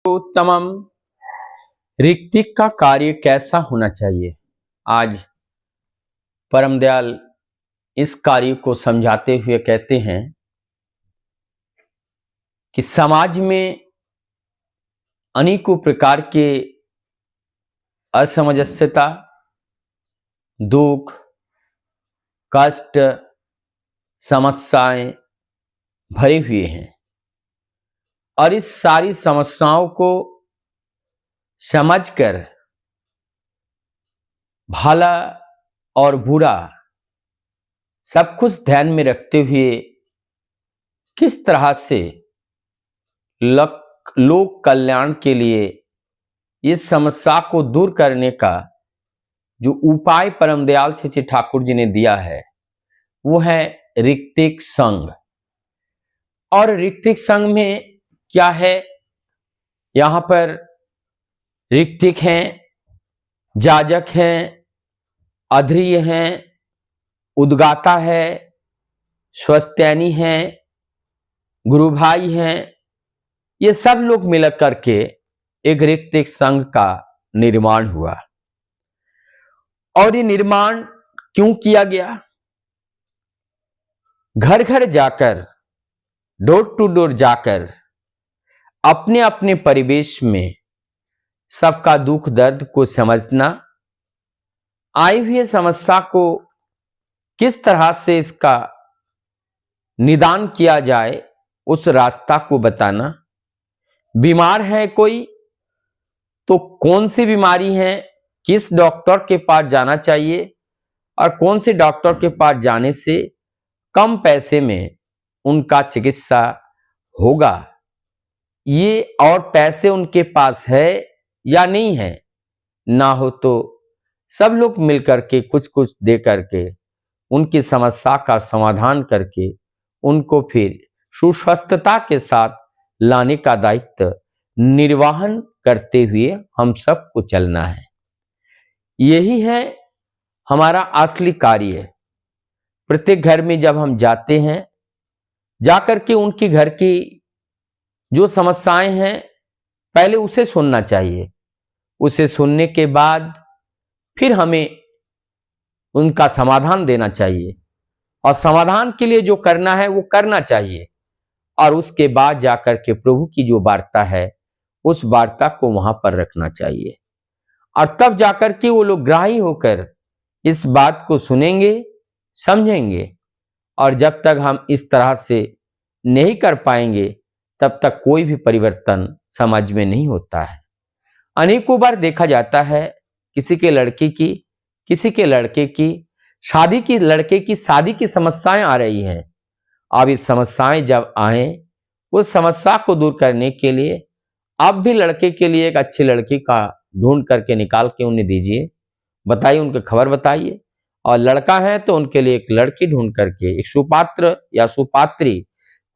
उत्तमम। ऋतिक का कार्य कैसा होना चाहिए? आज परम दयाल इस कार्य को समझाते हुए कहते हैं कि समाज में अनेकों प्रकार के असमंजसता, दुख, कष्ट, समस्याएं भरे हुए हैं और इस सारी समस्याओं को समझकर भला और बुरा सब कुछ ध्यान में रखते हुए किस तरह से लोक कल्याण के लिए इस समस्या को दूर करने का जो उपाय परम दयाल श्री ठाकुर जी ने दिया है वो है ऋतिक संघ। और ऋतिक संघ में क्या है? यहां पर ऋतिक हैं, जाजक हैं, अध्रिय हैं, उद्गाता है, स्वस्त्यानी हैं, गुरु भाई हैं। ये सब लोग मिलकर करके एक ऋतिक संघ का निर्माण हुआ। और ये निर्माण क्यों किया गया? घर घर जाकर, डोर टू डोर जाकर अपने अपने परिवेश में सबका दुख दर्द को समझना, आई हुई समस्या को किस तरह से इसका निदान किया जाए उस रास्ता को बताना। बीमार है कोई तो कौन सी बीमारी है, किस डॉक्टर के पास जाना चाहिए और कौन से डॉक्टर के पास जाने से कम पैसे में उनका चिकित्सा होगा, ये और पैसे उनके पास है या नहीं है। ना हो तो सब लोग मिलकर के कुछ कुछ दे करके उनकी समस्या का समाधान करके उनको फिर सुस्वस्थता के साथ लाने का दायित्व निर्वहन करते हुए हम सबको चलना है। यही है हमारा असली कार्य। प्रत्येक घर में जब हम जाते हैं, जाकर के उनकी घर की जो समस्याएं हैं पहले उसे सुनना चाहिए। उसे सुनने के बाद फिर हमें उनका समाधान देना चाहिए और समाधान के लिए जो करना है वो करना चाहिए। और उसके बाद जाकर के प्रभु की जो वार्ता है उस वार्ता को वहां पर रखना चाहिए और तब जाकर के वो लोग ग्राही होकर इस बात को सुनेंगे, समझेंगे। और जब तक हम इस तरह से नहीं कर पाएंगे तब तक कोई भी परिवर्तन समाज में नहीं होता है। अनेकों बार देखा जाता है किसी के लड़के की, किसी के लड़के की लड़के की शादी की समस्याएं आ रही हैं। अब इस समस्याएं जब आए उस समस्या को दूर करने के लिए आप भी लड़के के लिए एक अच्छी लड़की का ढूंढ करके निकाल के उन्हें दीजिए, बताइए, उनकी खबर बताइए। और लड़का है तो उनके लिए एक लड़की ढूंढ करके, एक सुपात्र या सुपात्री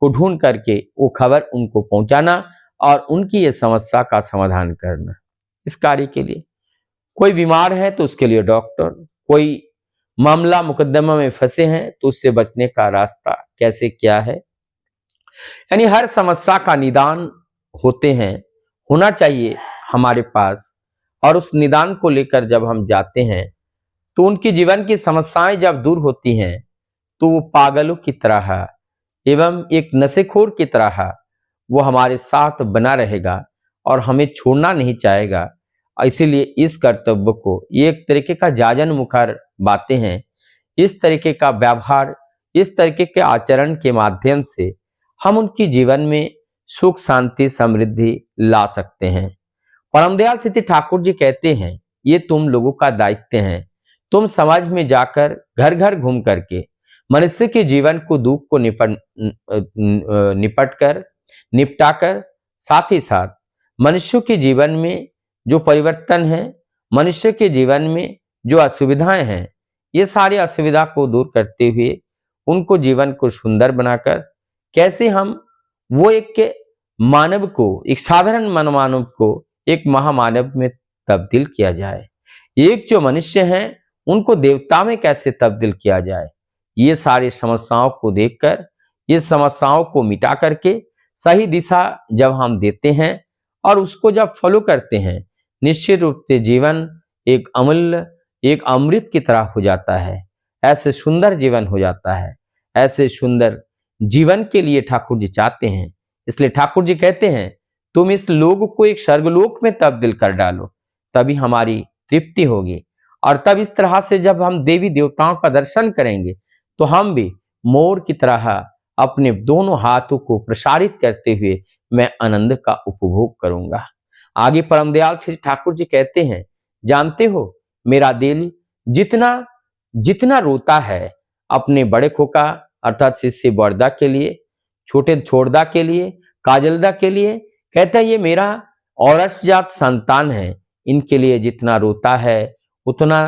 को ढूंढ करके वो खबर उनको पहुंचाना और उनकी ये समस्या का समाधान करना। इस कार्य के लिए कोई बीमार है तो उसके लिए डॉक्टर, कोई मामला मुकदमा में फंसे हैं तो उससे बचने का रास्ता कैसे क्या है, यानी हर समस्या का निदान होना चाहिए हमारे पास। और उस निदान को लेकर जब हम जाते हैं तो उनकी जीवन की समस्याएं जब दूर होती हैं तो वो पागलों की तरह एवं एक नशेखोर की तरह वो हमारे साथ बना रहेगा और हमें छोड़ना नहीं चाहेगा। इसीलिए इस कर्तव्य को, ये एक तरीके का जाजन मुखार बातें हैं, इस तरीके का व्यवहार, इस तरीके के आचरण के माध्यम से हम उनकी जीवन में सुख शांति समृद्धि ला सकते हैं। परम दयाल श्री ठाकुर जी कहते हैं ये तुम लोगों का दायित्व है। तुम समाज में जाकर घर घर घूम करके मनुष्य के जीवन को दुख को निपटा कर साथ ही साथ मनुष्य के जीवन में जो परिवर्तन है, मनुष्य के जीवन में जो असुविधाएं हैं, ये सारी असुविधा को दूर करते हुए उनको जीवन को सुंदर बनाकर कैसे हम वो एक मानव को, एक साधारण मानव को एक महामानव में तब्दील किया जाए, एक जो मनुष्य हैं उनको देवता में कैसे तब्दील किया जाए। ये सारी समस्याओं को देखकर, ये समस्याओं को मिटा करके सही दिशा जब हम देते हैं और उसको जब फॉलो करते हैं, निश्चित रूप से जीवन एक अमूल्य, एक अमृत की तरह हो जाता है। ऐसे सुंदर जीवन हो जाता है। ऐसे सुंदर जीवन के लिए ठाकुर जी चाहते हैं। इसलिए ठाकुर जी कहते हैं, तुम इस लोक को एक स्वर्गलोक में तब्दील कर डालो, तभी हमारी तृप्ति होगी। और तब इस तरह से जब हम देवी देवताओं का दर्शन करेंगे तो हम भी मोर की तरह अपने दोनों हाथों को प्रसारित करते हुए मैं आनंद का उपभोग करूंगा। आगे परम दयाल श्री ठाकुर जी कहते हैं, जानते हो मेरा दिल जितना जितना रोता है अपने बड़े खोका अर्थात शिष्य बरदा के लिए, छोटे छोड़दा के लिए, काजलदा के लिए, कहता है ये मेरा औरस जात संतान है, इनके लिए जितना रोता है उतना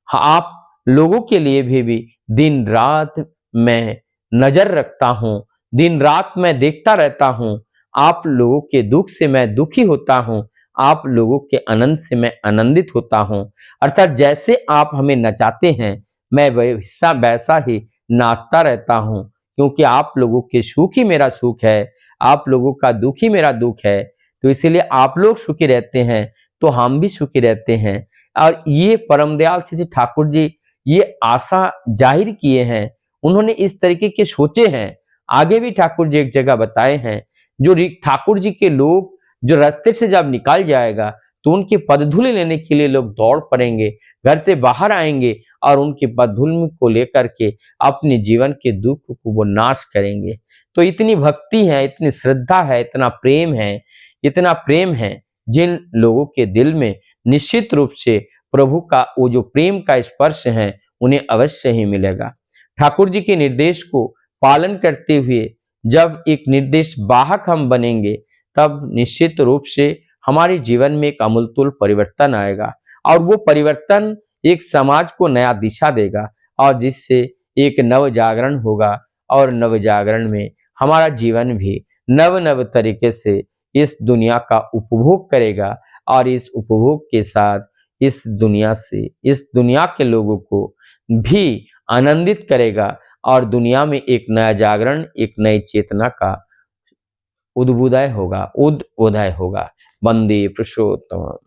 आप लोगों के लिए भी दिन रात मैं नजर रखता हूं, दिन रात मैं देखता रहता हूं। आप लोगों के दुख से मैं दुखी होता हूं, आप लोगों के आनंद से मैं आनंदित होता हूं। अर्थात जैसे आप हमें नचाते हैं मैं वैसा ही नाचता रहता हूं, क्योंकि आप लोगों के सुख ही मेरा सुख है, आप लोगों का दुख ही मेरा दुख है। तो इसीलिए आप लोग सुखी रहते हैं तो हम भी सुखी रहते हैं। और ये परम दयाल श्री ठाकुर जी ये आशा जाहिर किए हैं, उन्होंने इस तरीके के सोचे हैं। आगे भी ठाकुर जी एक जगह बताए हैं, जो ठाकुर जी के लोग जो रास्ते से जब निकल जाएगा तो उनकी पदधूलि लेने के लिए लोग दौड़ पड़ेंगे, घर से बाहर आएंगे और उनके पदधूलि को लेकर के अपने जीवन के दुख को वो नाश करेंगे। तो इतनी भक्ति है, इतनी श्रद्धा है, इतना प्रेम है जिन लोगों के दिल में निश्चित रूप से प्रभु का वो जो प्रेम का स्पर्श है उन्हें अवश्य ही मिलेगा। ठाकुर जी के निर्देश को पालन करते हुए जब एक निर्देश वाहक हम बनेंगे तब निश्चित रूप से हमारे जीवन में एक अमूलतूल परिवर्तन आएगा और वो परिवर्तन एक समाज को नया दिशा देगा और जिससे एक नव जागरण होगा और नव जागरण में हमारा जीवन भी नव नव तरीके से इस दुनिया का उपभोग करेगा और इस उपभोग के साथ इस दुनिया के लोगों को भी आनंदित करेगा और दुनिया में एक नया जागरण, एक नई चेतना का उदय होगा। वंदे पुरुषोत्तम।